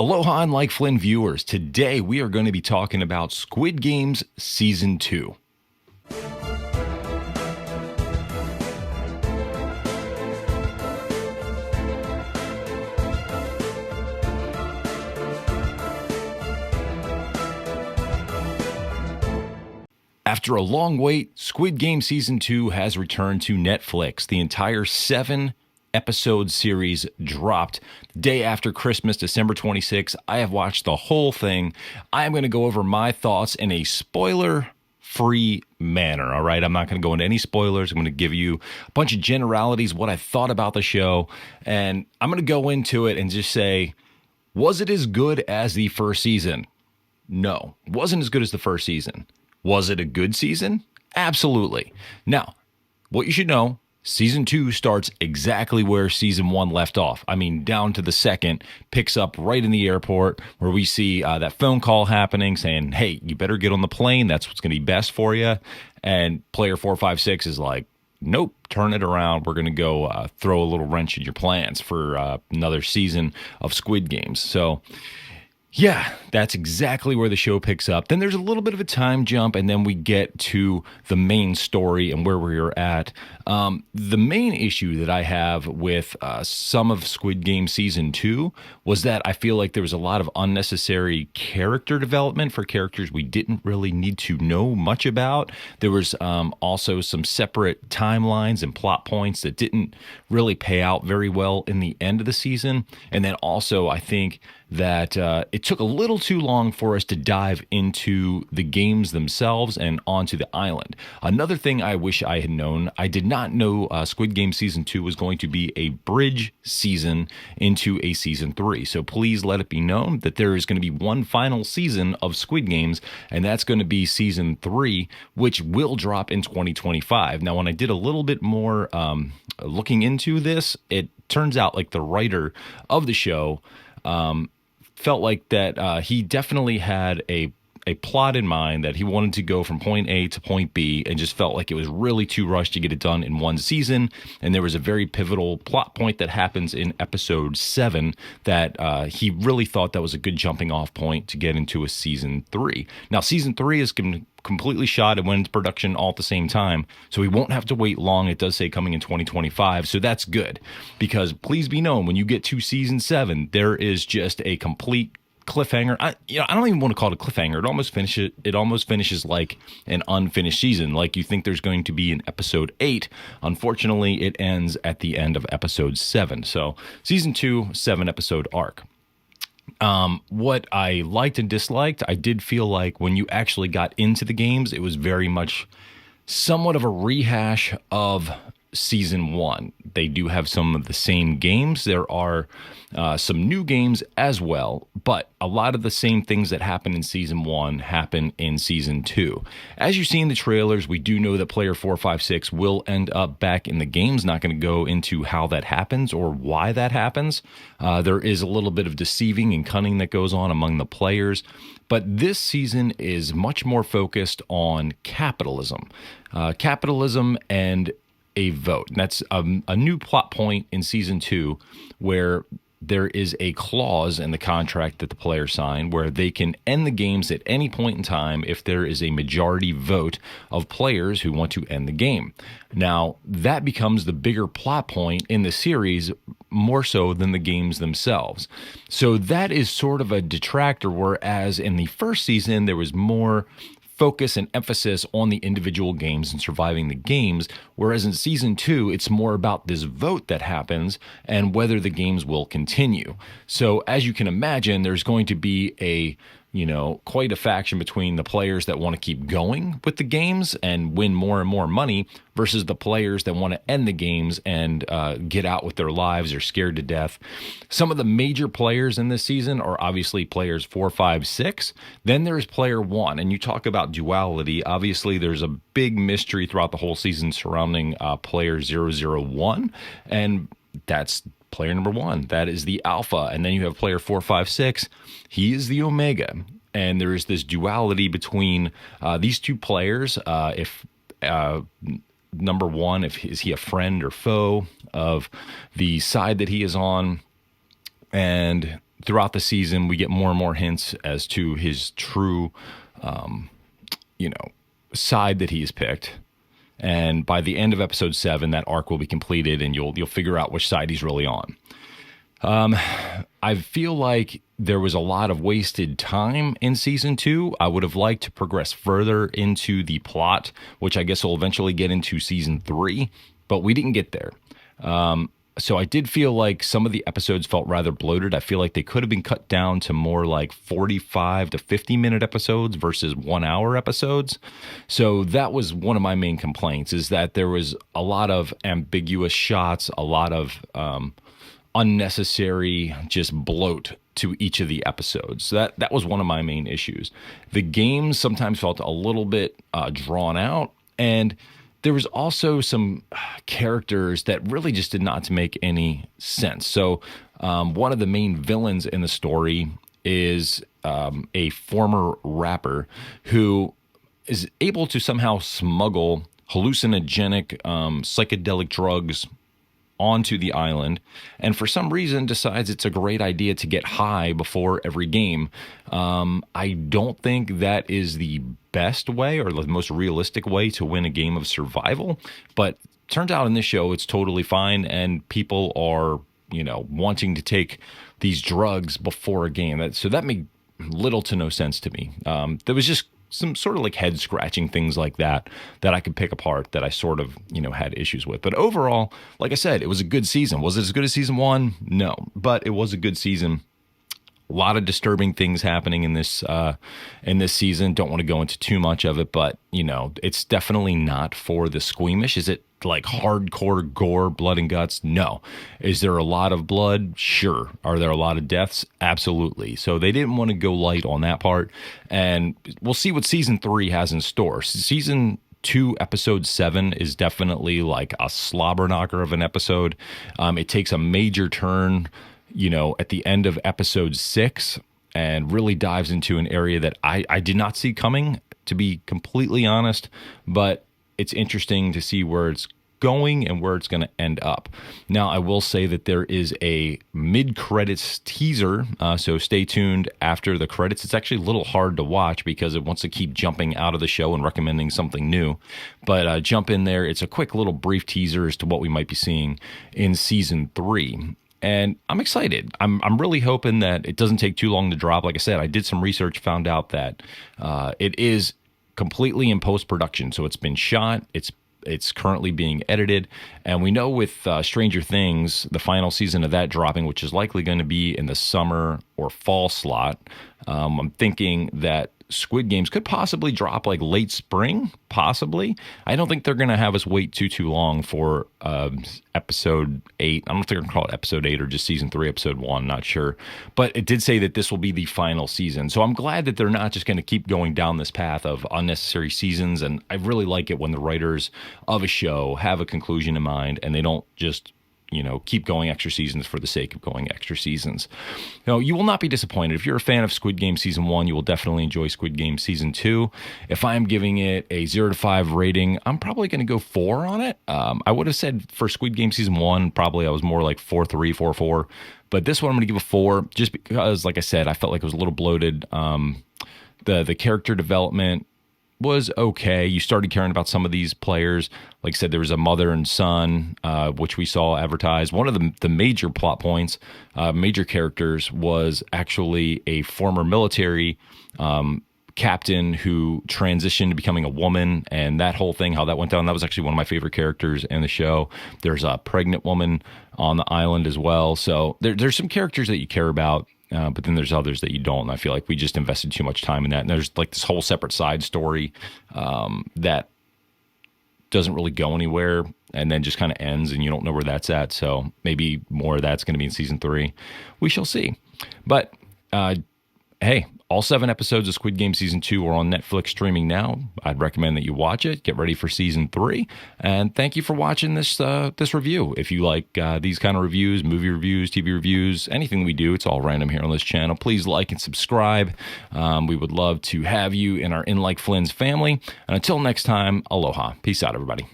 Aloha and Like Flynn viewers. Today we are going to be talking about Squid Games Season 2. After a long wait, Squid Game Season 2 has returned to Netflix. The entire 7-episode series dropped the day after Christmas, December 26th. I have watched the whole thing. I am going to go over my thoughts in a spoiler-free manner, all right? I'm not going to go into any spoilers. I'm going to give you a bunch of generalities, what I thought about the show, and I'm going to go into it and just say, was it as good as the first season? No, it wasn't as good as the first season. Was it a good season? Absolutely. Now, what you should know, Season 2 starts exactly where Season 1 left off. I mean, down to the second, picks up right in the airport where we see that phone call happening saying, hey, you better get on the plane. That's what's going to be best for you. And player 456 is like, nope, turn it around. We're going to go throw a little wrench in your plans for another season of Squid Games. So, yeah, that's exactly where the show picks up. Then there's a little bit of a time jump, and then we get to the main story and where we're at. The main issue that I have with some of Squid Game Season 2 was that I feel like there was a lot of unnecessary character development for characters we didn't really need to know much about. There was also some separate timelines and plot points that didn't really pay out very well in the end of the season. And then also, I think that it took a little too long for us to dive into the games themselves and onto the island. Another thing I wish I had known, I did not know Squid Game Season 2 was going to be a bridge season into a Season 3. So please let it be known that there is going to be one final season of Squid Games, and that's going to be Season 3, which will drop in 2025. Now, when I did a little bit more looking into this, it turns out like the writer of the show felt like that he definitely had a plot in mind, that he wanted to go from point A to point B, and just felt like it was really too rushed to get it done in one season. And there was a very pivotal plot point that happens in episode 7 that he really thought that was a good jumping off point to get into a Season 3. Now, Season 3 is completely shot and went into production all at the same time, so we won't have to wait long. It does say coming in 2025, so that's good, because please be known, when you get to Season 7, there is just a complete cliffhanger. I don't even want to call it a cliffhanger. It almost finishes like an unfinished season. Like you think there's going to be an episode 8. Unfortunately, it ends at the end of episode 7. So Season 2, 7-episode arc. What I liked and disliked, I did feel like when you actually got into the games, it was very much somewhat of a rehash of Season 1. They do have some of the same games. There are some new games as well, but a lot of the same things that happen in Season 1 happen in Season 2. As you see in the trailers, we do know that player 456 will end up back in the games. Not going to go into how that happens or why that happens. There is a little bit of deceiving and cunning that goes on among the players, but this season is much more focused on capitalism. Capitalism and a vote. And that's a new plot point in Season 2, where there is a clause in the contract that the players sign where they can end the games at any point in time if there is a majority vote of players who want to end the game. Now, that becomes the bigger plot point in the series, more so than the games themselves. So that is sort of a detractor, whereas in the first season, there was more focus and emphasis on the individual games and surviving the games, whereas in Season 2, it's more about this vote that happens and whether the games will continue. So as you can imagine, there's going to be quite a faction between the players that want to keep going with the games and win more and more money versus the players that want to end the games and get out with their lives or scared to death. Some of the major players in this season are obviously players 4, 5, 6. Then there's player 1, and you talk about duality. Obviously, there's a big mystery throughout the whole season surrounding player 001, and that's player number 1. That is the alpha. And then you have player 456. He is the omega. And there is this duality between these two players. If number 1, is he a friend or foe of the side that he is on? And throughout the season, we get more and more hints as to his true, you know, side that he's picked. And by the end of episode 7, that arc will be completed, and you'll figure out which side he's really on. I feel like there was a lot of wasted time in season 2. I would have liked to progress further into the plot, which I guess will eventually get into season 3, but we didn't get there. So I did feel like some of the episodes felt rather bloated. I feel like they could have been cut down to more like 45 to 50-minute episodes versus 1-hour episodes. So that was one of my main complaints, is that there was a lot of ambiguous shots, a lot of unnecessary just bloat to each of the episodes. So that was one of my main issues. The games sometimes felt a little bit drawn out, and there was also some characters that really just did not make any sense. So one of the main villains in the story is a former rapper who is able to somehow smuggle hallucinogenic psychedelic drugs onto the island, and for some reason decides it's a great idea to get high before every game. I don't think that is the best way or the most realistic way to win a game of survival, but turns out in this show it's totally fine, and people are, wanting to take these drugs before a game. So that made little to no sense to me. There was just some sort of like head scratching things like that I could pick apart that I sort of, had issues with. But overall, like I said, it was a good season. Was it as good as season 1? No, but it was a good season. A lot of disturbing things happening in this season. Don't want to go into too much of it, but it's definitely not for the squeamish. Is it like hardcore gore, blood and guts? No. Is there a lot of blood? Sure. Are there a lot of deaths? Absolutely. So they didn't want to go light on that part, and we'll see what season 3 has in store. Season 2, episode 7 is definitely like a slobber knocker of an episode. It takes a major turn at the end of episode 6, and really dives into an area that I did not see coming, to be completely honest, but it's interesting to see where it's going and where it's going to end up. Now, I will say that there is a mid-credits teaser, so stay tuned after the credits. It's actually a little hard to watch because it wants to keep jumping out of the show and recommending something new, but jump in there. It's a quick little brief teaser as to what we might be seeing in season 3. And I'm excited. I'm really hoping that it doesn't take too long to drop. Like I said, I did some research, found out that it is completely in post-production. So it's been shot. It's currently being edited. And we know with Stranger Things, the final season of that dropping, which is likely going to be in the summer or fall slot, I'm thinking that Squid Games could possibly drop like late spring, possibly. I don't think they're going to have us wait too long for episode 8. I don't know if they're going to call it episode 8 or just season 3, episode 1, not sure. But it did say that this will be the final season. So I'm glad that they're not just going to keep going down this path of unnecessary seasons. And I really like it when the writers of a show have a conclusion in mind and they don't just keep going extra seasons for the sake of going extra seasons. You will not be disappointed. If you're a fan of Squid Game Season 1, you will definitely enjoy Squid Game Season 2. If I'm giving it a 0 to 5 rating, I'm probably going to go 4 on it. I would have said for Squid Game Season 1, probably I was more like 4.3, 4.4. But this one I'm going to give a 4 just because, like I said, I felt like it was a little bloated. The character development was okay. You started caring about some of these players. Like I said, there was a mother and son, which we saw advertised. One of the major plot points, major characters, was actually a former military captain who transitioned to becoming a woman, and that whole thing, how that went down, that was actually one of my favorite characters in the show. There's a pregnant woman on the island as well. So there's some characters that you care about. But then there's others that you don't, and I feel like we just invested too much time in that. And there's like this whole separate side story that doesn't really go anywhere and then just kind of ends, and you don't know where that's at. So maybe more of that's going to be in season 3. We shall see. But hey, all 7 episodes of Squid Game Season 2 are on Netflix streaming now. I'd recommend that you watch it. Get ready for Season 3. And thank you for watching this review. If you like these kind of reviews, movie reviews, TV reviews, anything we do, it's all random here on this channel. Please like and subscribe. We would love to have you in our In Like Flynn's family. And until next time, aloha. Peace out, everybody.